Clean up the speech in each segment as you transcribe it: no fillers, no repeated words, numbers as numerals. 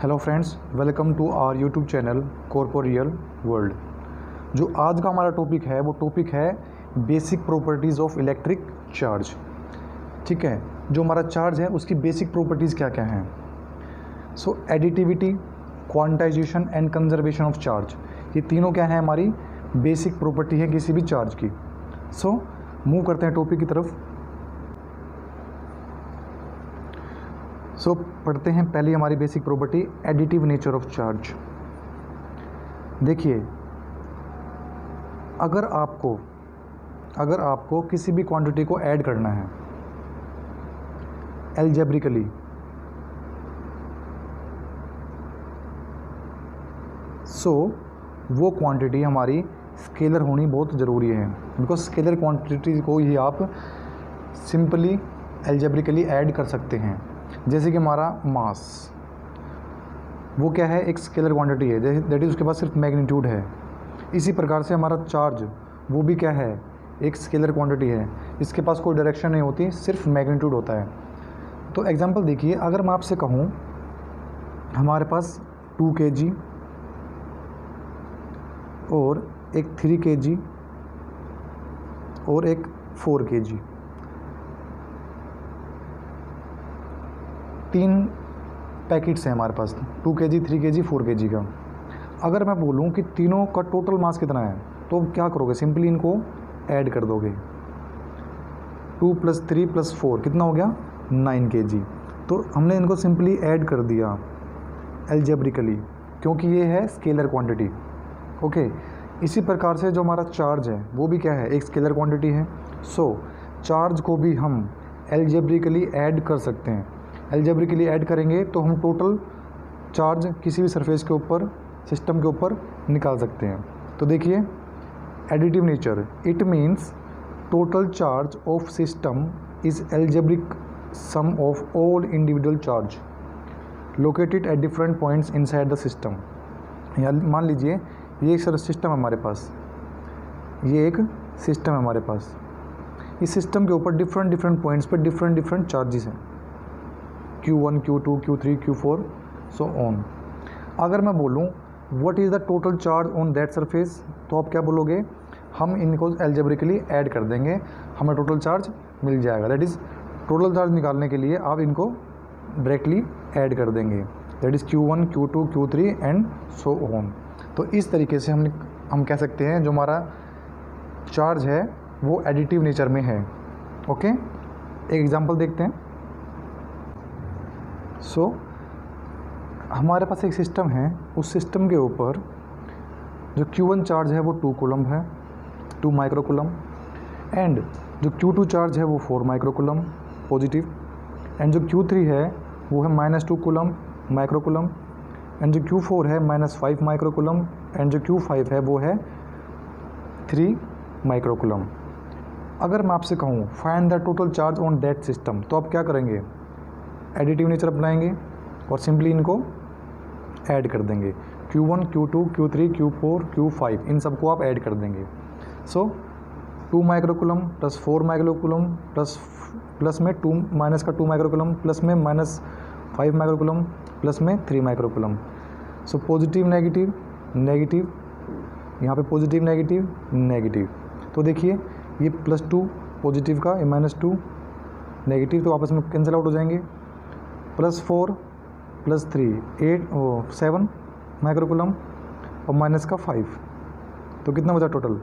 Hello friends, welcome to our YouTube channel corporeal world. जो आज का हमारा टॉपिक है वो टॉपिक है basic properties of electric charge. ठीक है, जो हमारा चार्ज है उसकी बेसिक प्रॉपर्टीज़ क्या क्या हैं। So additivity, quantization and conservation of charge, ये तीनों क्या है हमारी बेसिक प्रॉपर्टी है किसी भी चार्ज की। सो मूव करते हैं टॉपिक की तरफ। पढ़ते हैं पहली हमारी basic property additive nature of charge. देखिए, अगर आपको किसी भी क्वांटिटी को ऐड करना है एल्जेब्रिकली, वो क्वांटिटी हमारी स्केलर होनी बहुत ज़रूरी है, बिकॉज स्केलर क्वांटिटी को ही आप सिंपली एल्जेब्रिकली ऐड कर सकते हैं। जैसे कि हमारा मास, वो क्या है, एक स्केलर क्वांटिटी है, दैट इज़ उसके पास सिर्फ मैग्नीट्यूड है। इसी प्रकार से हमारा चार्ज वो भी क्या है, एक स्केलर क्वांटिटी है, इसके पास कोई डायरेक्शन नहीं होती, सिर्फ मैग्नीट्यूड होता है। तो एग्जांपल देखिए, अगर मैं आपसे कहूँ हमारे पास 2 kg और एक 3 kg और एक 4 kg, 3 पैकेट्स हैं हमारे पास, 2 kg, 3 kg, 4 kg का। अगर मैं बोलूं कि तीनों का टोटल मास कितना है, तो क्या करोगे, सिंपली इनको ऐड कर दोगे। 2 + 3 + 4 कितना हो गया, 9 kg। तो हमने इनको सिंपली ऐड कर दिया एल्जेब्रिकली, क्योंकि ये है स्केलर क्वांटिटी। ओके, इसी प्रकार से जो हमारा चार्ज है वो भी क्या है, एक स्केलर क्वांटिटी है। चार्ज को भी हम एल्जेब्रिकली ऐड कर सकते हैं। एल्जेब्रिकली ऐड करेंगे तो हम टोटल चार्ज किसी भी सरफेस के ऊपर, सिस्टम के ऊपर निकाल सकते हैं। तो देखिए, additive nature, it means total charge of system is algebraic sum of all individual charge located at different points inside the system. या मान लीजिए ये एक सिस्टम है हमारे पास, ये एक सिस्टम है हमारे पास, इस सिस्टम के ऊपर डिफरेंट पॉइंट्स पर डिफरेंट चार्जेस हैं, Q1, Q2, Q3, Q4 so on. अगर मैं बोलूँ what is the total charge on that surface, तो आप क्या बोलोगे, हम इनको एल्जेब्रिकली ऐड कर देंगे, हमें टोटल चार्ज मिल जाएगा। दैट इज़ टोटल चार्ज निकालने के लिए आप इनको डायरेक्टली ऐड कर देंगे, that is Q1, Q2, Q3 and so on. तो इस तरीके से हम कह सकते हैं जो हमारा चार्ज है वो एडिटिव नेचर में है। ओके, एक एग्जांपल देखते हैं। हमारे पास एक सिस्टम है, उस सिस्टम के ऊपर जो Q1 चार्ज है वो 2 कूलम है, 2 माइक्रो कूलम, एंड जो Q2 चार्ज है वो 4 माइक्रो कूलम पॉजिटिव, एंड जो Q3 है वो है -2 कूलम माइक्रो कूलम, एंड जो Q4 है -5 माइक्रो कूलम, एंड जो Q5 है वो है 3 माइक्रो कूलम। अगर मैं आपसे कहूँ find the total charge on that system, तो आप क्या करेंगे, एडिटिव नेचर अपनाएंगे और सिंपली इनको ऐड कर देंगे। Q1, Q2, Q3, Q4, Q5 इन सबको आप ऐड कर देंगे। 2 micro coulomb plus 4 micro coulomb plus में 2 माइनस का 2 माइक्रो कूलम प्लस में -5 माइक्रो कूलम प्लस में 3 micro coulomb. Positive negative negative, यहाँ पे पॉजिटिव नेगेटिव नेगेटिव। तो देखिए ये +2 पॉजिटिव का, ये -2 नेगेटिव, तो आपस में कैंसिल आउट हो जाएंगे। +4 + 3 7 माइक्रो कूलम और माइनस का 5, तो कितना बचा टोटल,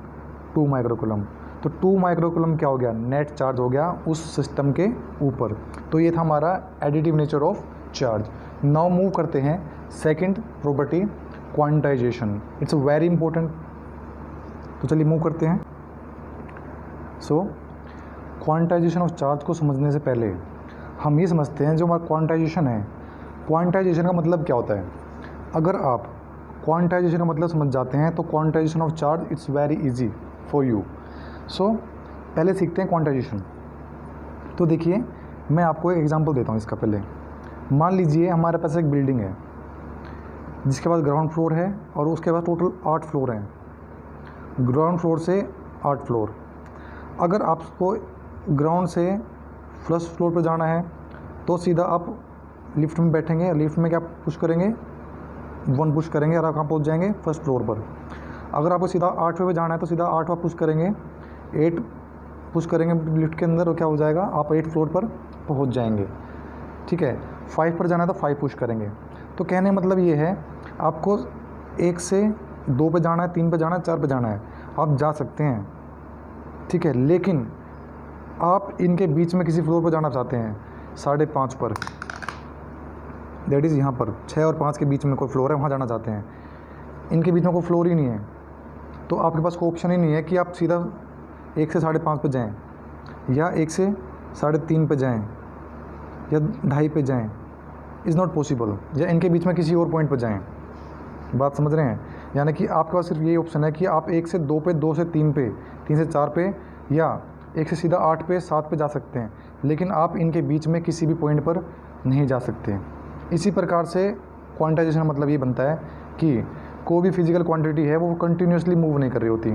2 माइक्रो कूलम। तो 2 माइक्रो कूलम क्या हो गया, नेट चार्ज हो गया उस सिस्टम के ऊपर। तो ये था हमारा additive nature of charge. Now move करते हैं second property, quantization. It's very important. तो चलिए मूव करते हैं। क्वांटाइजेशन ऑफ चार्ज को समझने से पहले हम ये समझते हैं जो हमारा क्वांटाइजेशन है, क्वांटाइजेशन का मतलब क्या होता है। अगर आप क्वांटाइजेशन का मतलब समझ जाते हैं तो quantization of charge it's very easy for you. पहले सीखते हैं क्वांटाइजेशन। तो देखिए, मैं आपको एक एग्जांपल देता हूँ इसका। पहले मान लीजिए हमारे पास एक बिल्डिंग है जिसके पास ग्राउंड फ्लोर है और उसके पास टोटल 8 फ्लोर हैं, ग्राउंड फ्लोर से 8 फ्लोर। अगर आपको ग्राउंड से फर्स्ट फ्लोर पर जाना है तो सीधा आप लिफ्ट में बैठेंगे, लिफ्ट में क्या पुश करेंगे, 1 पुश करेंगे और आप कहाँ पहुँच जाएंगे, फर्स्ट फ्लोर पर। अगर आपको सीधा 8वें पे जाना है तो सीधा 8वां पुश करेंगे, 8 पुश करेंगे लिफ्ट के अंदर, और क्या हो जाएगा, आप 8 फ्लोर पर पहुँच जाएंगे। ठीक है, 5 पर जाना है तो 5 पुश करेंगे। तो कहने मतलब ये है, आपको 1 से 2 पे जाना है, 3 पे जाना है, 4 पे जाना है, आप जा सकते हैं। ठीक है, लेकिन आप इनके बीच में किसी फ्लोर पर जाना चाहते हैं 5.5 पर, दैट इज़ यहाँ पर 6 और 5 के बीच में कोई फ्लोर है, वहाँ जाना चाहते हैं, इनके बीच में कोई फ्लोर ही नहीं है, तो आपके पास कोई ऑप्शन ही नहीं है कि आप सीधा 1 से 5.5 पे जाएं, या 1 से 3.5 पे जाएं, या 2.5 पे जाएं, इज़ नॉट पॉसिबल, या इनके बीच में किसी और पॉइंट पर जाएं। बात समझ रहे हैं? यानी कि आपके पास सिर्फ यही ऑप्शन है कि आप 1 से 2 पे, 2 से 3 पे, 3 से 4 पे, या 1 से सीधा 8 पे, 7 पे जा सकते हैं, लेकिन आप इनके बीच में किसी भी पॉइंट पर नहीं जा सकते। इसी प्रकार से क्वांटाइजेशन मतलब ये बनता है कि कोई भी फिजिकल क्वांटिटी है वो कंटिन्यूसली मूव नहीं कर रही होती,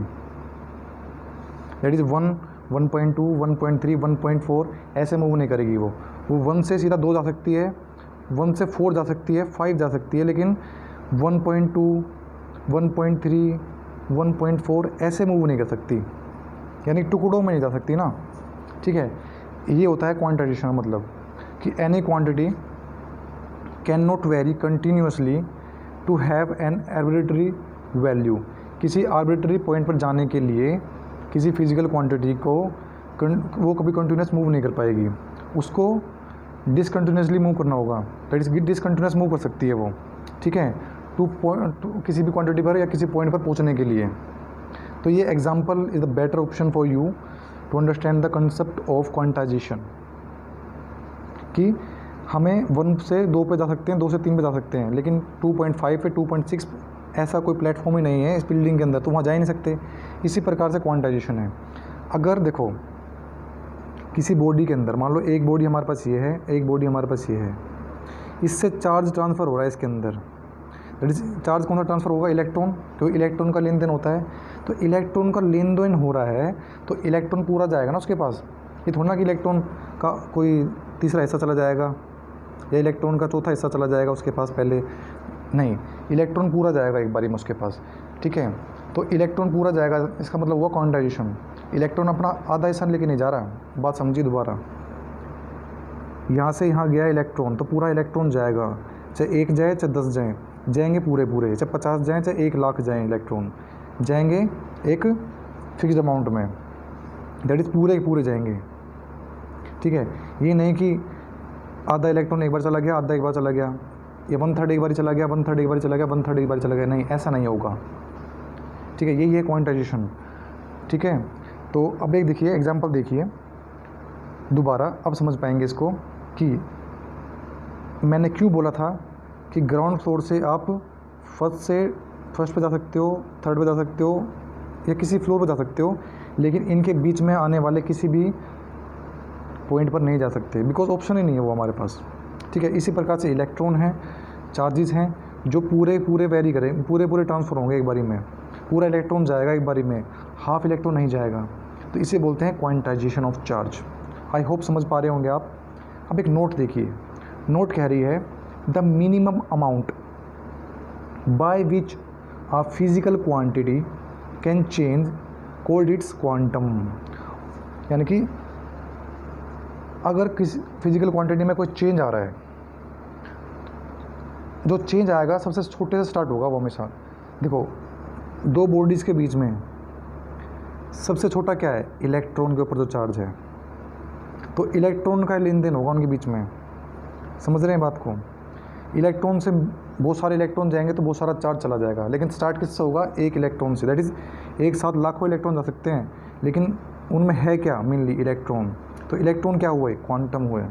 दैट इज़ 1, 1.2, 1.3, 1.4 ऐसे मूव नहीं करेगी वो 1 से सीधा 2 जा सकती है, 1 से 4 जा सकती है, 5 जा सकती है, लेकिन 1.2, 1.3, 1.4 ऐसे मूव नहीं कर सकती, यानी टुकड़ों में नहीं जा सकती ना। ठीक है, ये होता है क्वांटाइजेशन मतलब कि any quantity can not very continuously to have an arbitrary value. किसी आर्बिट्रेरी पॉइंट पर जाने के लिए किसी फिजिकल क्वांटिटी को वो कभी कंटिन्यूस मूव नहीं कर पाएगी, उसको डिसकंटिन्यूसली मूव करना होगा, दैट इज डिसकंटिन्यूस मूव कर सकती है वो। ठीक है, किसी भी क्वांटिटी पर या किसी पॉइंट पर पहुंचने के लिए। तो ये example is the better option for you to understand the concept of quantization, कि हमें 1 से 2 पे जा सकते हैं, 2 से 3 पे जा सकते हैं, लेकिन 2.5 पे, 2.6 ऐसा कोई प्लेटफॉर्म ही नहीं है इस बिल्डिंग के अंदर, तो वहाँ जा ही नहीं सकते। इसी प्रकार से क्वांटाइजेशन है। अगर देखो किसी बॉडी के अंदर, मान लो एक बॉडी हमारे पास ये है, एक बॉडी हमारे पास ये है, इससे चार्ज ट्रांसफ़र हो रहा है इसके अंदर, दैट इज चार्ज कौन सा ट्रांसफ़र होगा, इलेक्ट्रॉन, क्योंकि इलेक्ट्रॉन का लेन देन होता है। तो इलेक्ट्रॉन का लेन देन हो रहा है तो इलेक्ट्रॉन पूरा जाएगा ना उसके पास, ये थोड़ा ना कि इलेक्ट्रॉन का कोई तीसरा हिस्सा चला जाएगा या इलेक्ट्रॉन का चौथा हिस्सा चला जाएगा उसके पास पहले, नहीं, इलेक्ट्रॉन पूरा जाएगा एक बारी में उसके पास। ठीक है, तो इलेक्ट्रॉन पूरा जाएगा, इसका मतलब हुआ क्वांटाइजेशन। इलेक्ट्रॉन अपना आधा हिस्सा लेके नहीं जा रहा, बात समझिए दोबारा, यहाँ से यहाँ गया इलेक्ट्रॉन तो पूरा इलेक्ट्रॉन जाएगा, चाहे 1 जाए चाहे 10 जाए, जाएंगे पूरे, चाहे 50 जाएँ चाहे 1 लाख जाएँ, इलेक्ट्रॉन जाएंगे एक फिक्स्ड अमाउंट में, दैट इज़ पूरे जाएंगे। ठीक है, ये नहीं कि आधा इलेक्ट्रॉन एक बार चला गया, आधा एक बार चला गया, या 1/3 एक बार चला गया, 1/3 एक बार चला गया, 1/3 एक बार चला गया, नहीं, ऐसा नहीं होगा। ठीक है, यही है क्वांटाइजेशन। ठीक है, तो अब एक देखिए एग्जांपल देखिए दोबारा, अब समझ पाएंगे इसको कि मैंने क्यों बोला था कि ग्राउंड फ्लोर से आप फर्स्ट पे जा सकते हो, 3rd पे जा सकते हो, या किसी फ्लोर पे जा सकते हो, लेकिन इनके बीच में आने वाले किसी भी पॉइंट पर नहीं जा सकते, बिकॉज ऑप्शन ही नहीं है वो हमारे पास। ठीक है, इसी प्रकार से इलेक्ट्रॉन हैं, चार्जेस हैं, जो पूरे वेरी करें, पूरे ट्रांसफ़र होंगे एक बारी में, पूरा इलेक्ट्रॉन जाएगा एक बारी में, हाफ इलेक्ट्रॉन नहीं जाएगा, तो इसे बोलते हैं quantization of charge. I hope समझ पा रहे होंगे आप। अब एक नोट देखिए, नोट कह रही है the minimum amount by which a physical quantity can change called its quantum। यानी कि अगर किसी फिजिकल क्वांटिटी में कोई चेंज आ रहा है, जो चेंज आएगा सबसे छोटे से स्टार्ट होगा वो हमेशा। देखो 2 बॉडीज़ के बीच में सबसे छोटा क्या है, इलेक्ट्रॉन के ऊपर जो चार्ज है, तो इलेक्ट्रॉन का लेन देन होगा उनके बीच में। समझ रहे हैं बात को? इलेक्ट्रॉन से बहुत सारे इलेक्ट्रॉन जाएंगे तो बहुत सारा चार्ज चला जाएगा, लेकिन स्टार्ट किससे होगा, एक इलेक्ट्रॉन से, दैट इज़ एक साथ लाखों इलेक्ट्रॉन जा सकते हैं, लेकिन उनमें है क्या, मेनली इलेक्ट्रॉन। तो इलेक्ट्रॉन क्या हुए, क्वांटम हुए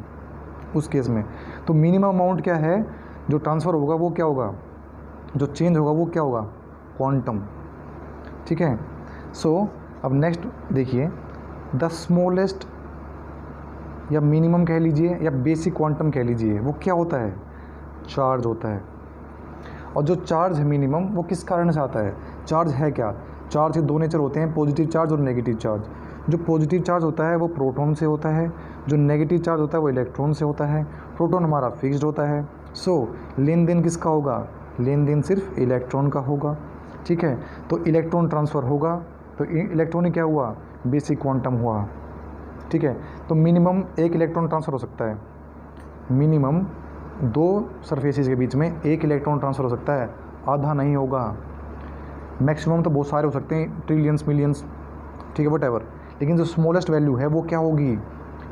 उस केस में। तो मिनिमम अमाउंट क्या है जो ट्रांसफ़र होगा, वो क्या होगा, जो चेंज होगा वो क्या होगा, क्वांटम। ठीक है, सो अब नेक्स्ट देखिए, द स्मॉलेस्ट या मिनिमम कह लीजिए या बेसिक क्वांटम कह लीजिए, वो क्या होता है, चार्ज होता है। और जो चार्ज है मिनिमम, वो किस कारण से आता है, चार्ज है क्या, चार्ज के 2 नेचर होते हैं, पॉजिटिव चार्ज और नेगेटिव चार्ज। जो पॉजिटिव चार्ज होता है वो प्रोटॉन से होता है, जो नेगेटिव चार्ज होता है वो इलेक्ट्रॉन से होता है। प्रोटॉन हमारा फिक्स्ड होता है। सो लेन देन किसका होगा? लेन देन सिर्फ इलेक्ट्रॉन का होगा। ठीक है, तो इलेक्ट्रॉन ट्रांसफ़र होगा, तो इलेक्ट्रॉन क्या हुआ? बेसिक क्वांटम हुआ। ठीक है, तो मिनिमम एक इलेक्ट्रॉन ट्रांसफ़र हो सकता है, मिनिमम 2 सरफेसेस के बीच में एक इलेक्ट्रॉन ट्रांसफ़र हो सकता है, आधा नहीं होगा। मैक्सिमम तो बहुत सारे हो सकते हैं, ट्रिलियंस, मिलियंस, ठीक है, वट। लेकिन जो स्मॉलेस्ट वैल्यू है वो क्या होगी,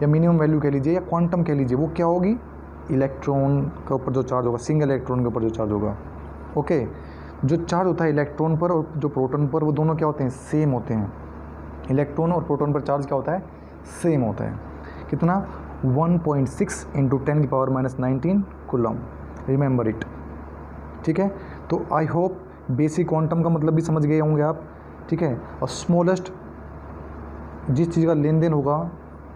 या मिनिमम वैल्यू कह लीजिए या क्वांटम कह लीजिए, वो क्या होगी? इलेक्ट्रॉन के ऊपर जो चार्ज होगा, सिंगल इलेक्ट्रॉन के ऊपर जो चार्ज होगा। ओके, जो चार्ज होता है इलेक्ट्रॉन पर और जो प्रोटॉन पर, वो दोनों क्या होते हैं? सेम होते हैं। इलेक्ट्रॉन और प्रोटॉन पर चार्ज क्या होता है? सेम होता है। कितना? 1.6 × 10⁻⁻19 कूलम। Remember it. ठीक है, तो आई होप बेसिक क्वांटम का मतलब भी समझ गए होंगे आप। ठीक है, और स्मॉलेस्ट जिस चीज़ का लेन देन होगा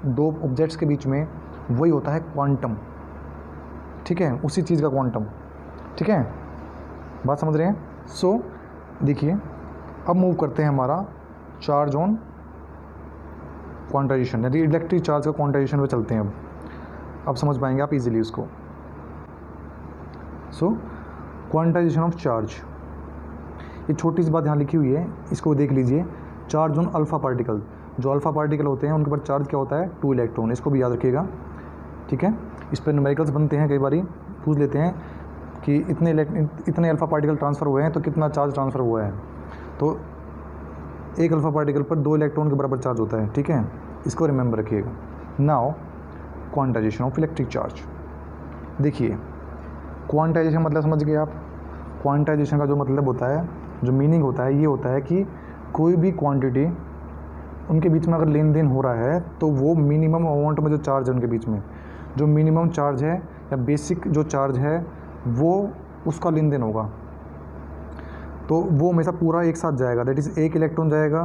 2 ऑब्जेक्ट्स के बीच में, वही होता है क्वांटम। ठीक है, उसी चीज़ का क्वांटम। ठीक है, बात समझ रहे हैं? सो देखिए, अब मूव करते हैं हमारा चार्ज ऑन क्वांटाइजेशन, यानी इलेक्ट्रिक चार्ज का क्वांटाइजेशन पे चलते हैं। अब समझ पाएंगे आप इजीली उसको। सो क्वांटाइजेशन ऑफ चार्ज, ये छोटी सी बात यहाँ लिखी हुई है, इसको देख लीजिए। चार्ज ऑन अल्फा पार्टिकल, जो अल्फा पार्टिकल होते हैं उनके ऊपर चार्ज क्या होता है? 2 इलेक्ट्रॉन। इसको भी याद रखिएगा। ठीक है, इस पर न्यूमेरिकल्स बनते हैं, कई बार पूछ लेते हैं कि इतने अल्फा पार्टिकल ट्रांसफ़र हुए हैं तो कितना चार्ज ट्रांसफ़र हुआ है। तो एक अल्फा पार्टिकल पर 2 इलेक्ट्रॉन के बराबर चार्ज होता है। ठीक है, इसको रिमेंबर रखिएगा। Now quantization of electric charge. देखिए, क्वांटाइजेशन मतलब समझ गए आप? क्वांटाइजेशन का जो मतलब होता है, जो मीनिंग होता है, ये होता है कि कोई भी क्वांटिटी उनके बीच में अगर लेन देन हो रहा है तो वो मिनिमम अमाउंट में जो चार्ज है उनके बीच में, जो मिनिमम चार्ज है या बेसिक जो चार्ज है, वो उसका लेन देन होगा। तो वो हमेशा पूरा एक साथ जाएगा। दैट इज़ 1 इलेक्ट्रॉन जाएगा,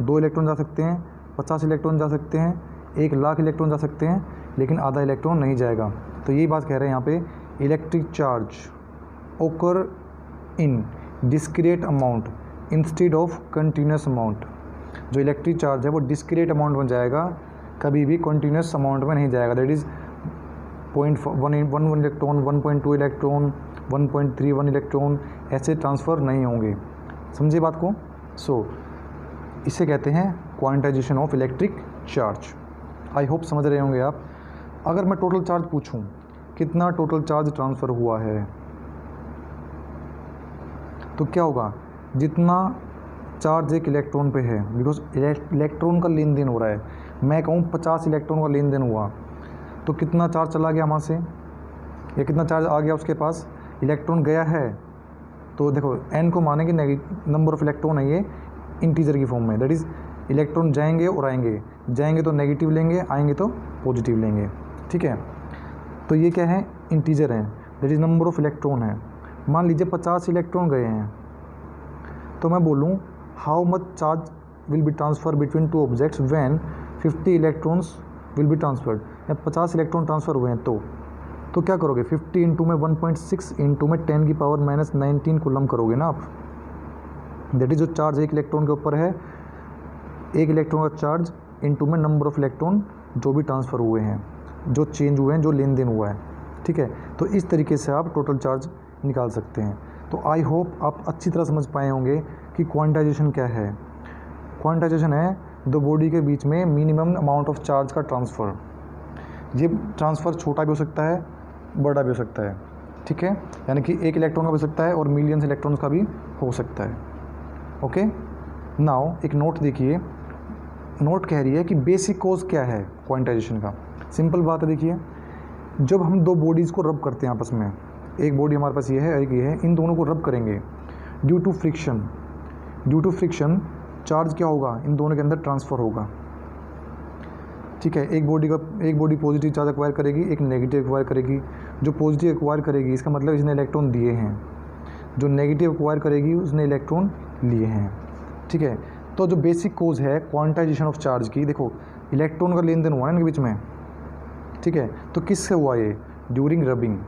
2 इलेक्ट्रॉन जा सकते हैं, 50 इलेक्ट्रॉन जा सकते हैं, 1,00,000 इलेक्ट्रॉन जा सकते हैं, लेकिन आधा इलेक्ट्रॉन नहीं जाएगा। तो यही बात कह रहे हैं यहाँ पे, इलेक्ट्रिक चार्ज ओकर इन discrete amount instead of continuous amount. जो इलेक्ट्रिक चार्ज है वो डिस्क्रीट अमाउंट में जाएगा, कभी भी कंटिन्यूस अमाउंट में नहीं जाएगा। That is 0.1 electron, 1.2 electron, 1.31 electron ऐसे ट्रांसफ़र नहीं होंगे। समझिए बात को? सो इसे कहते हैं quantization of electric charge. I hope समझ रहे होंगे आप। अगर मैं टोटल चार्ज पूछूं, कितना टोटल चार्ज ट्रांसफ़र हुआ है, तो क्या होगा? जितना चार्ज एक इलेक्ट्रॉन पे है, बिकॉज इलेक्ट्रॉन का लेन देन हो रहा है, मैं कहूँ 50 इलेक्ट्रॉन का लेन देन हुआ, तो कितना चार्ज चला गया वहाँ से, या कितना चार्ज आ गया उसके पास? इलेक्ट्रॉन गया है, तो देखो n को माने कि नंबर ऑफ इलेक्ट्रॉन है ये इंटीजर की फॉर्म में। दैट इज़ इलेक्ट्रॉन जाएंगे और आएंगे, जाएंगे तो नेगेटिव लेंगे, आएंगे तो पॉजिटिव लेंगे। ठीक है, तो ये क्या है? इंटीजर है। That is number of electron है। मान लीजिए 50 इलेक्ट्रॉन गए हैं, तो मैं बोलूँ how much charge will be transfer between 2 objects when 50 electrons will be transferred. या 50 इलेक्ट्रॉन ट्रांसफ़र हुए हैं तो क्या करोगे? 50 इंटू में 1.6 इंटू में 10⁻⁻19 कूलम करोगे ना आप। दैट इज़ जो चार्ज एक इलेक्ट्रॉन के ऊपर है, एक इलेक्ट्रॉन का चार्ज इंटू में नंबर ऑफ इलेक्ट्रॉन जो भी ट्रांसफ़र हुए हैं, जो चेंज हुए हैं, जो लेन देन हुआ है। ठीक है, तो इस तरीके से आप टोटल चार्ज निकाल सकते हैं। तो आई होप आप अच्छी तरह समझ पाए होंगे कि क्वांटाइजेशन क्या है। क्वांटाइजेशन है 2 बॉडी के बीच में मिनिमम अमाउंट ऑफ चार्ज का ट्रांसफ़र। ये ट्रांसफ़र छोटा भी हो सकता है, बड़ा भी हो सकता है। ठीक है, यानी कि 1 इलेक्ट्रॉन का भी हो सकता है और मिलियंस इलेक्ट्रॉन्स का भी हो सकता है। ओके, नाउ एक नोट देखिए। नोट कह रही है कि बेसिक कॉज क्या है क्वांटाइजेशन का। सिंपल बात है, देखिए, जब हम 2 बॉडीज़ को रब करते हैं आपस में, एक बॉडी हमारे पास ये है, एक ये है, इन दोनों को रब करेंगे ड्यू टू फ्रिक्शन चार्ज क्या होगा? इन दोनों के अंदर ट्रांसफ़र होगा। ठीक है, एक बॉडी पॉजिटिव चार्ज एक्वायर करेगी, एक नेगेटिव एक्वायर करेगी। जो पॉजिटिव एक्वायर करेगी इसका मतलब इसने इलेक्ट्रॉन दिए हैं, जो नेगेटिव एक्वायर करेगी उसने इलेक्ट्रॉन लिए हैं। ठीक है, तो जो बेसिक कोज है क्वांटाइजेशन ऑफ चार्ज की, देखो इलेक्ट्रॉन का लेन देन हुआ है इनके बीच में। ठीक है, तो किससे हुआ ये? During rubbing.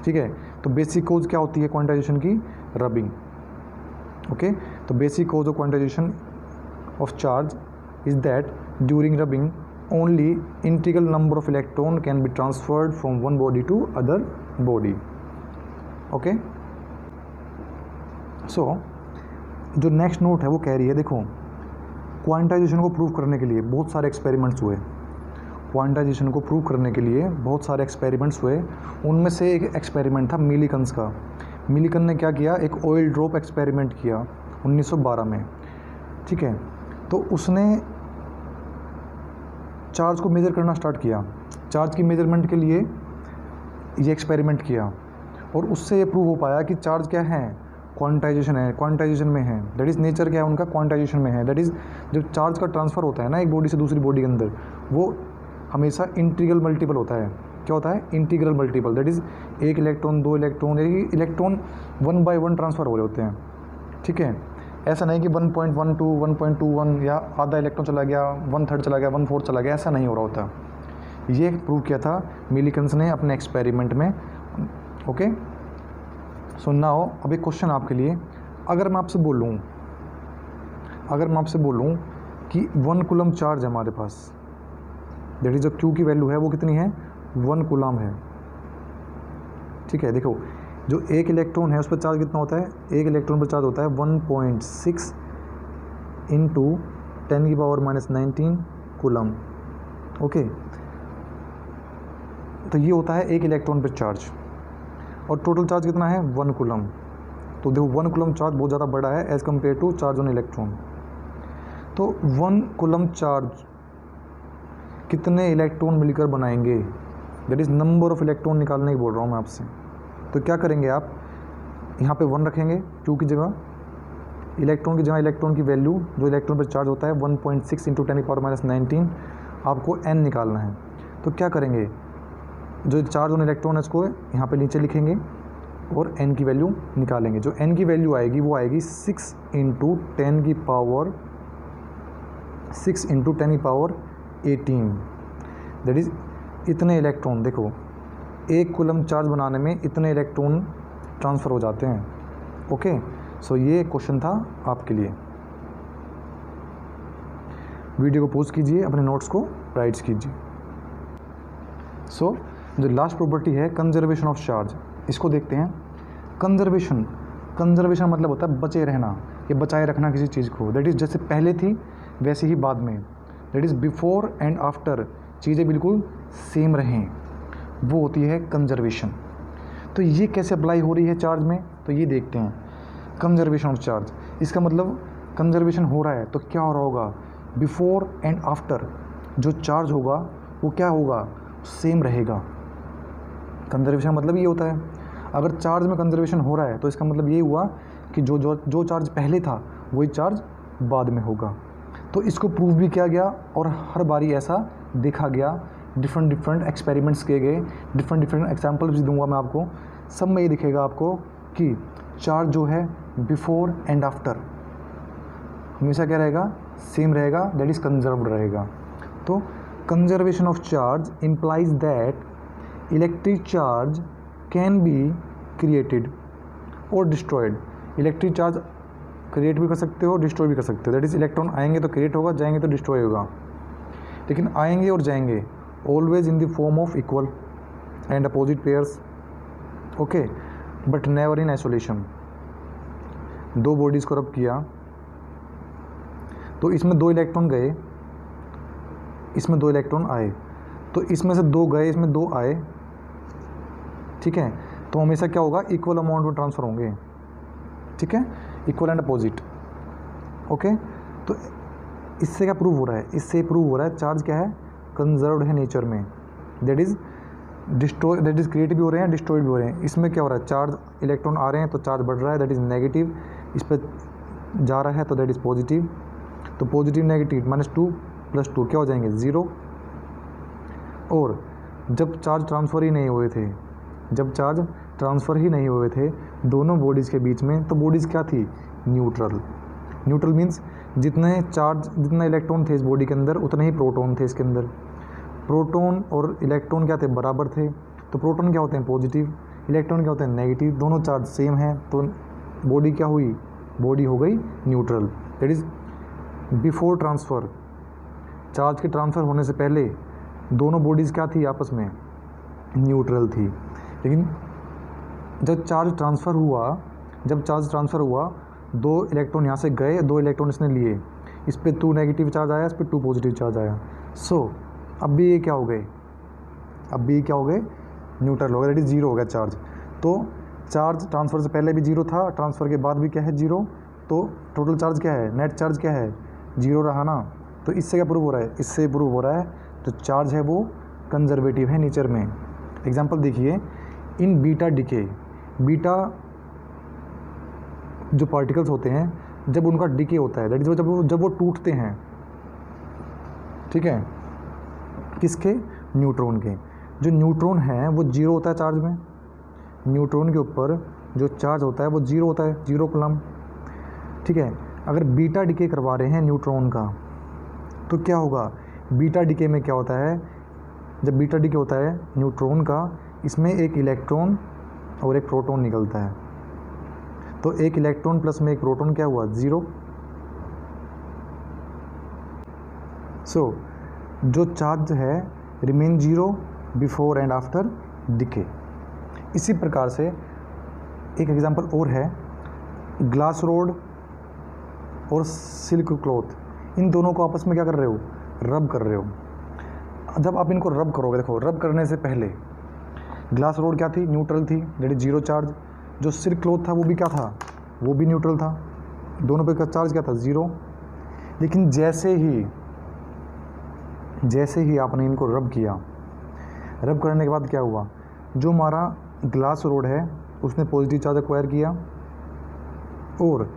ठीक है, तो बेसिक कोज क्या होती है क्वांटाइजेशन की? रबिंग। ओके, तो basic cause of quantization of charge is that during rubbing only integral number of electron can be transferred from one body to other body. Okay, so जो next note है वो कह रही है, देखो quantization को prove करने के लिए बहुत सारे एक्सपेरिमेंट्स हुए. क्वांटाइजेशन को प्रूव करने के लिए बहुत सारे एक्सपेरिमेंट्स हुए. उनमें से एक एक्सपेरिमेंट था मिलीकन्स का. मिलीकन ने क्या किया, एक ऑयल ड्रॉप एक्सपेरिमेंट किया 1912 में. ठीक है, तो उसने चार्ज को मेज़र करना स्टार्ट किया. चार्ज की मेजरमेंट के लिए ये एक्सपेरिमेंट किया और उससे ये प्रूव हो पाया कि चार्ज क्या है, क्वांटाइजेशन है, क्वांटाइजेशन में है. दैट इज़ नेचर क्या है उनका, क्वांटाइजेशन में है. दैट इज़ जब चार्ज का ट्रांसफ़र होता है ना एक बॉडी से दूसरी बॉडी के अंदर, वो हमेशा इंटीग्रल मल्टीपल होता है. क्या होता है, इंटीग्रल मल्टीपल. दैट इज़ एक इलेक्ट्रॉन, दो इलेक्ट्रॉन, इलेक्ट्रॉन 1 बाय 1 ट्रांसफ़र हो रहे होते हैं. ठीक है, ऐसा नहीं कि 1.12, 1.21 या आधा इलेक्ट्रॉन चला गया, 1/3 चला गया, 1/4 चला गया, ऐसा नहीं हो रहा होता. ये प्रूव किया था मिलीकन्स ने अपने एक्सपेरिमेंट में. ओके, सो नाउ अब एक क्वेश्चन आपके लिए. अगर मैं आपसे बोलूँ कि 1 कूलम चार्ज है हमारे पास, दैट इज़ जो क्यू की वैल्यू है वो कितनी है, 1 कूलम है. ठीक है, देखो जो एक इलेक्ट्रॉन है उस पर चार्ज कितना होता है, एक इलेक्ट्रॉन पर चार्ज होता है 1.6 इंटू 10⁻⁻19 कूलम. ओके, तो ये होता है एक इलेक्ट्रॉन पर चार्ज और टोटल चार्ज कितना है 1 कूलम. तो देखो 1 कूलम चार्ज बहुत ज़्यादा बड़ा है as compare to charge on electron. तो 1 कूलम चार्ज कितने इलेक्ट्रॉन मिलकर बनाएंगे, that is number of electron निकालने की बोल रहा हूँ मैं आपसे. तो क्या करेंगे आप, यहाँ पे 1 रखेंगे क्यू की जगह, इलेक्ट्रॉन की जगह इलेक्ट्रॉन की वैल्यू जो इलेक्ट्रॉन पर चार्ज होता है 1.6 इंटू 10⁻⁻19, आपको n निकालना है. तो क्या करेंगे, जो चार्ज ऑन इलेक्ट्रॉन है उसको यहाँ पे नीचे लिखेंगे और n की वैल्यू निकालेंगे. जो n की वैल्यू आएगी वो आएगी 6 इंटू 10⁻18. दैट इज़ इतने इलेक्ट्रॉन. देखो एक कूलम चार्ज बनाने में इतने इलेक्ट्रॉन ट्रांसफ़र हो जाते हैं. ओके, सो ये क्वेश्चन था आपके लिए. वीडियो को पॉज कीजिए, अपने नोट्स को राइट्स कीजिए. सो जो लास्ट प्रॉपर्टी है कंजर्वेशन ऑफ चार्ज, इसको देखते हैं. कंजर्वेशन मतलब होता है बचे रहना, ये बचाए रखना किसी चीज़ को. दैट इज़ जैसे पहले थी वैसे ही बाद में. That is before and after चीज़ें बिल्कुल सेम रहें, वो होती है कंजर्वेशन. तो ये कैसे अप्लाई हो रही है चार्ज में, तो ये देखते हैं. कंजर्वेशन ऑफ चार्ज, इसका मतलब कंजर्वेशन हो रहा है तो क्या हो रहा होगा, बिफोर एंड आफ्टर जो चार्ज होगा वो क्या होगा, सेम रहेगा. कंजर्वेशन मतलब ये होता है. अगर चार्ज में कंजर्वेशन हो रहा है तो इसका मतलब ये हुआ कि जो चार्ज पहले था वही चार्ज बाद में होगा. तो इसको प्रूव भी किया गया और हर बारी ऐसा देखा गया. डिफरेंट एक्सपेरिमेंट्स किए गए, डिफरेंट एग्जाम्पल्स भी दूंगा मैं आपको. सब में ये दिखेगा आपको कि चार्ज जो है बिफोर एंड आफ्टर हमेशा क्या रहेगा, सेम रहेगा. दैट इज़ कंजर्व्ड रहेगा. तो conservation of charge implies that electric charge can be created और डिस्ट्रॉयड. इलेक्ट्रिक चार्ज क्रिएट भी कर सकते हो, डिस्ट्रॉय भी कर सकते हो. दैट इज़ इलेक्ट्रॉन आएंगे तो क्रिएट होगा, जाएंगे तो डिस्ट्रॉय होगा. लेकिन आएंगे और जाएंगे always in the form of equal and opposite pairs. Okay, but never in isolation. दो बॉडीज़ को रब किया तो इसमें 2 इलेक्ट्रॉन गए, इसमें 2 इलेक्ट्रॉन आए, तो इसमें से 2 गए, इसमें 2 आए. ठीक है, तो हमेशा क्या होगा, इक्वल अमाउंट में ट्रांसफ़र होंगे. ठीक है, इक्वल एंड अपोजिट. ओके, तो इससे क्या प्रूव हो रहा है, इससे प्रूव हो रहा है चार्ज क्या है, कंजर्व्ड है नेचर में. That is destroy, that is create भी हो रहे हैं, डिस्ट्रॉयड भी हो रहे हैं. इसमें क्या हो रहा है, चार्ज इलेक्ट्रॉन आ रहे हैं तो चार्ज बढ़ रहा है, दैट इज़ नेगेटिव. इस पर जा रहा है तो दैट इज़ पॉजिटिव. तो पॉजिटिव नेगेटिव -2 + 2 क्या हो जाएंगे, 0. और जब चार्ज ट्रांसफ़र ही नहीं हुए थे, दोनों बॉडीज़ के बीच में, तो बॉडीज़ क्या थी, न्यूट्रल. न्यूट्रल मीन्स जितना इलेक्ट्रॉन थे इस बॉडी के अंदर उतने ही प्रोटॉन थे इसके अंदर. प्रोटॉन और इलेक्ट्रॉन क्या थे, बराबर थे. तो प्रोटॉन क्या होते हैं, पॉजिटिव, इलेक्ट्रॉन क्या होते हैं, नेगेटिव. दोनों चार्ज सेम हैं तो बॉडी क्या हुई, बॉडी हो गई neutral. That is before transfer charge के ट्रांसफ़र होने से पहले दोनों बॉडीज़ क्या थी आपस में, न्यूट्रल थी। लेकिन जब चार्ज ट्रांसफ़र हुआ, 2 इलेक्ट्रॉन यहाँ से गए, 2 इलेक्ट्रॉन इसने लिए, इस पे 2 नेगेटिव चार्ज आया, इस पे 2 पॉजिटिव चार्ज आया। सो अब भी ये क्या हो गए, न्यूट्रल हो गए, दैट इज़ 0 हो गया चार्ज। तो चार्ज ट्रांसफ़र से पहले भी 0 था, ट्रांसफ़र के बाद भी क्या है, 0। तो टोटल चार्ज क्या है, नेट चार्ज क्या है, 0 रहा ना। तो इससे क्या प्रूव हो रहा है, इससे प्रूव हो रहा है जो चार्ज है वो कंजर्वेटिव है नेचर में। एग्जांपल देखिए, इन बीटा डिके, बीटा जो पार्टिकल्स होते हैं जब उनका डिके होता है, दैट इज जब वो टूटते हैं, ठीक है, किसके, न्यूट्रॉन के। जो न्यूट्रॉन है वो 0 होता है चार्ज में, न्यूट्रॉन के ऊपर जो चार्ज होता है वो 0 होता है, 0 कूलम, ठीक है। अगर बीटा डिके करवा रहे हैं न्यूट्रॉन का तो क्या होगा, बीटा डिके में क्या होता है, जब बीटा डिके होता है न्यूट्रॉन का, इसमें एक इलेक्ट्रॉन और एक प्रोटॉन निकलता है। तो एक इलेक्ट्रॉन प्लस में एक प्रोटॉन क्या हुआ, 0। सो जो चार्ज है remain 0 before and after decay. इसी प्रकार से एक एग्जांपल और है, ग्लास रोड और सिल्क क्लॉथ, इन दोनों को आपस में क्या कर रहे हो, रब कर रहे हो। जब आप इनको रब करोगे, देखो रब करने से पहले ग्लास रोड क्या थी, न्यूट्रल थी, दैट इज 0 चार्ज। जो सिल्क क्लॉथ था वो भी क्या था, वो भी न्यूट्रल था, दोनों पे का चार्ज क्या था, 0। लेकिन जैसे ही आपने इनको रब किया, रब करने के बाद क्या हुआ, जो हमारा ग्लास रोड है उसने पॉजिटिव चार्ज एक्वायर किया, और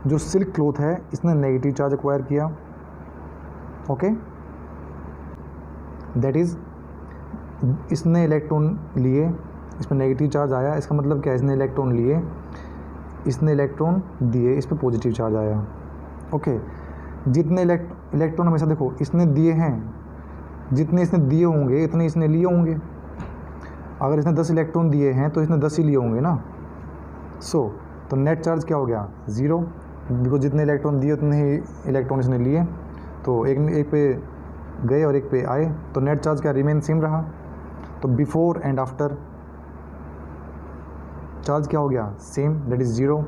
जो सिल्क क्लॉथ है इसने नेगेटिव चार्ज एक्वायर किया। ओके, दैट इज़ इसने इलेक्ट्रॉन लिए, इसमें नेगेटिव चार्ज आया, इसका मतलब क्या है, इसने इलेक्ट्रॉन लिए, इसने इलेक्ट्रॉन दिए, इस पर पॉजिटिव चार्ज आया। ओके, जितने इलेक्ट्रॉन हमेशा देखो इसने दिए हैं, जितने इसने दिए होंगे इतने इसने लिए होंगे। अगर इसने 10 इलेक्ट्रॉन दिए हैं तो इसने 10 ही लिए होंगे ना। तो नेट चार्ज क्या हो गया, 0, बिकॉज जितने इलेक्ट्रॉन दिए उतने ही इलेक्ट्रॉन इसने लिए, तो एक पे गए और एक पे आए, तो नेट चार्ज क्या रिमेन सेम रहा। तो बिफोर एंड आफ्टर चार्ज क्या हो गया, सेम, दैट इज़ 0।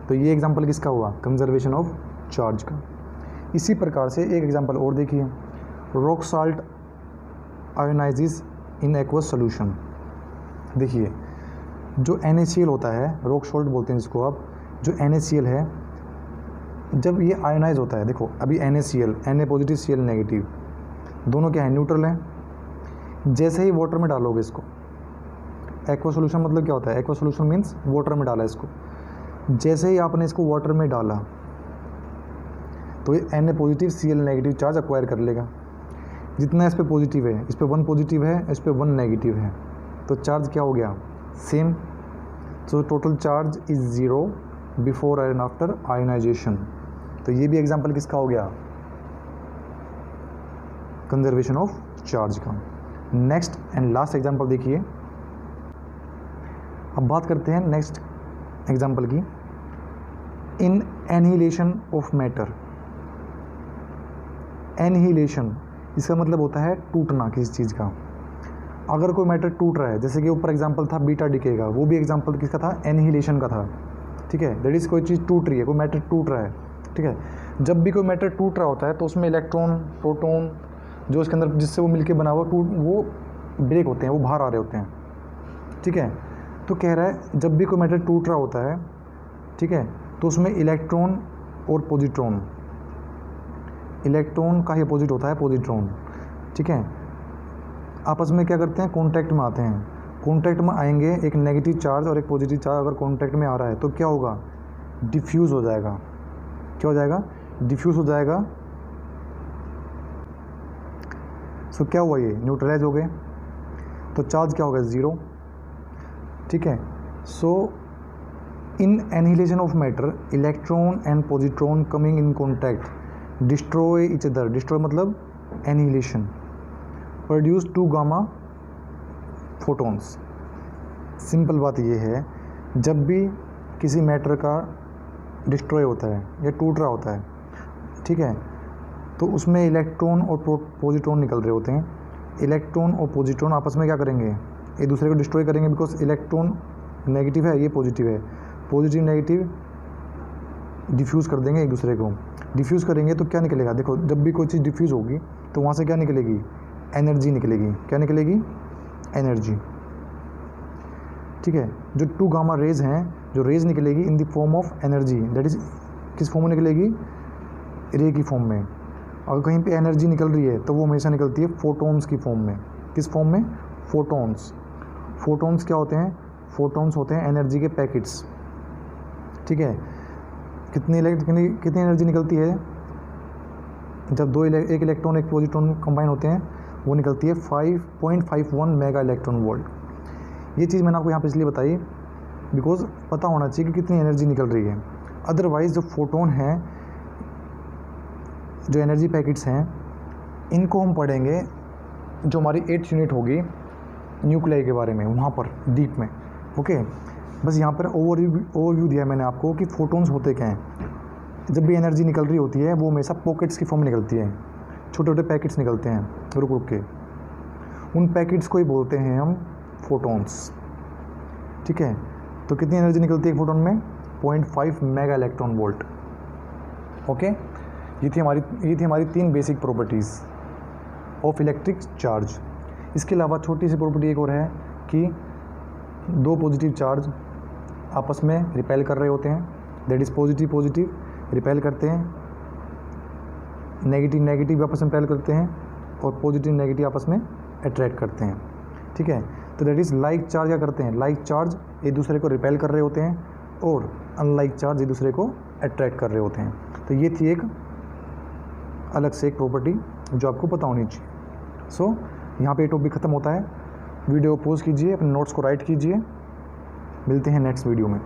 तो ये एग्जांपल किसका हुआ, कंजर्वेशन ऑफ चार्ज का। इसी प्रकार से एक एग्जांपल और देखिए, rock salt ionizes in aqueous solution. देखिए जो NaCl होता है, रॉक सॉल्ट बोलते हैं जिसको आप, जो NaCl है जब ये आयोनाइज होता है, देखो अभी NaCl, Na positive Cl negative, दोनों क्या है, न्यूट्रल हैं। जैसे ही वाटर में डालोगे इसको, एक्वा सोल्यूशन मतलब क्या होता है, एक्वा सोल्यूशन मीन्स वाटर में डाला इसको, जैसे ही आपने इसको वाटर में डाला तो ये Na positive Cl negative charge acquire कर लेगा। जितना इस पर पॉजिटिव है, इस पर 1 पॉजिटिव है, इस पर 1 नेगेटिव है, तो चार्ज क्या हो गया, same. So total charge is 0 before and after ionization. तो ये भी एग्जांपल किसका हो गया, कंजर्वेशन ऑफ चार्ज का। नेक्स्ट एंड लास्ट एग्जांपल देखिए, अब बात करते हैं नेक्स्ट एग्जांपल की, in annihilation of matter. Annihilation इसका मतलब होता है टूटना किसी चीज़ का। अगर कोई मैटर टूट रहा है, जैसे कि ऊपर एग्जांपल था बीटा डिके का, वो भी एग्जांपल किसका था, एनहिलेशन का था, ठीक है। दैट इज़ कोई चीज़ टूट रही है, कोई मैटर टूट रहा है, ठीक है। जब भी कोई मैटर टूट रहा होता है तो उसमें इलेक्ट्रॉन, प्रोटॉन जो उसके अंदर जिससे वो मिलके बना हुआ वो ब्रेक होते हैं, वो बाहर आ रहे होते हैं, ठीक है। तो कह रहा है जब भी कोई मैटर टूट रहा होता है, ठीक है, तो उसमें इलेक्ट्रॉन और पॉजिट्रॉन, इलेक्ट्रॉन का ही अपोजिट होता है पॉजिट्रॉन, ठीक है, आपस में क्या करते हैं, कॉन्टैक्ट में आते हैं। कॉन्टैक्ट में आएंगे, एक नेगेटिव चार्ज और एक पॉजिटिव चार्ज अगर कॉन्टैक्ट में आ रहा है तो क्या होगा, डिफ्यूज़ हो जाएगा। क्या हो जाएगा, डिफ्यूज़ हो जाएगा। सो क्या हुआ, ये न्यूट्रलाइज हो गए, तो चार्ज क्या होगा, 0, ठीक है। So in annihilation of matter, electron and positron coming in contact destroy each other. Destroy मतलब annihilation, produce 2 gamma photons. Simple बात ये है, जब भी किसी मैटर का डिस्ट्रॉय होता है या टूट रहा होता है, ठीक है, तो उसमें इलेक्ट्रॉन और पॉजिट्रॉन निकल रहे होते हैं। इलेक्ट्रॉन और पॉजिट्रॉन आपस में क्या करेंगे, एक दूसरे को डिस्ट्रॉय करेंगे, बिकॉज इलेक्ट्रॉन नेगेटिव है, ये पॉजिटिव है, पॉजिटिव नेगेटिव डिफ्यूज़ कर देंगे एक दूसरे को। डिफ्यूज़ करेंगे तो क्या निकलेगा, देखो जब भी कोई चीज़ डिफ्यूज़ होगी तो वहाँ से क्या निकलेगी, एनर्जी निकलेगी। क्या निकलेगी, एनर्जी। ठीक है, जो 2 गामा रेज हैं, जो रेज निकलेगी in the form of energy, that is किस फॉर्म में निकलेगी, रे की फॉर्म में। अगर कहीं पे एनर्जी निकल रही है तो वो हमेशा निकलती है फोटॉन्स की फॉर्म में। किस फॉर्म में, फोटॉन्स। फोटॉन्स क्या होते हैं, फोटॉन्स होते हैं एनर्जी के पैकेट्स। ठीक है, कितनी एनर्जी निकलती है जब एक इलेक्ट्रॉन एक पॉजिट्रॉन कंबाइन होते हैं, वो निकलती है 5.51 मेगा इलेक्ट्रॉन वोल्ट। ये चीज़ मैंने आपको यहाँ पे इसलिए बताई बिकॉज पता होना चाहिए कि कितनी एनर्जी निकल रही है। अदरवाइज़ जो फोटोन हैं, जो एनर्जी पैकेट्स हैं, इनको हम पढ़ेंगे जो हमारी 8th यूनिट होगी न्यूक्लियाई के बारे में, वहाँ पर डीप में। ओके, बस यहाँ पर ओवरव्यू दिया मैंने आपको कि फोटोन्स होते क्या हैं। जब भी एनर्जी निकल रही होती है वो हमेशा पॉकेट्स की फॉर्म में निकलती है, छोटे छोटे पैकेट्स निकलते हैं रुक रुक के, उन पैकेट्स को ही बोलते हैं हम फोटोन्स। ठीक है, तो कितनी एनर्जी निकलती है एक फोटोन में, 0.5 मेगा इलेक्ट्रॉन वोल्ट। ओके, ये थी हमारी 3 basic properties of electric charge. इसके अलावा छोटी सी प्रॉपर्टी एक और है कि 2 पॉजिटिव चार्ज आपस में रिपेल कर रहे होते हैं, दैट इज़ पॉजिटिव रिपेल करते हैं, नेगेटिव आपस में रिपेल करते हैं, और पॉजिटिव नेगेटिव आपस में अट्रैक्ट करते हैं। ठीक है, तो दैट इज़ लाइक चार्ज क्या करते हैं, लाइक चार्ज एक दूसरे को रिपेल कर रहे होते हैं, और अनलाइक चार्ज एक दूसरे को अट्रैक्ट कर रहे होते हैं। तो ये थी एक अलग से एक प्रॉपर्टी जो आपको पता होनी चाहिए। सो यहाँ पे टॉपिक ख़त्म होता है। वीडियो को पॉज कीजिए, अपने नोट्स को राइट कीजिए। मिलते हैं नेक्स्ट वीडियो में।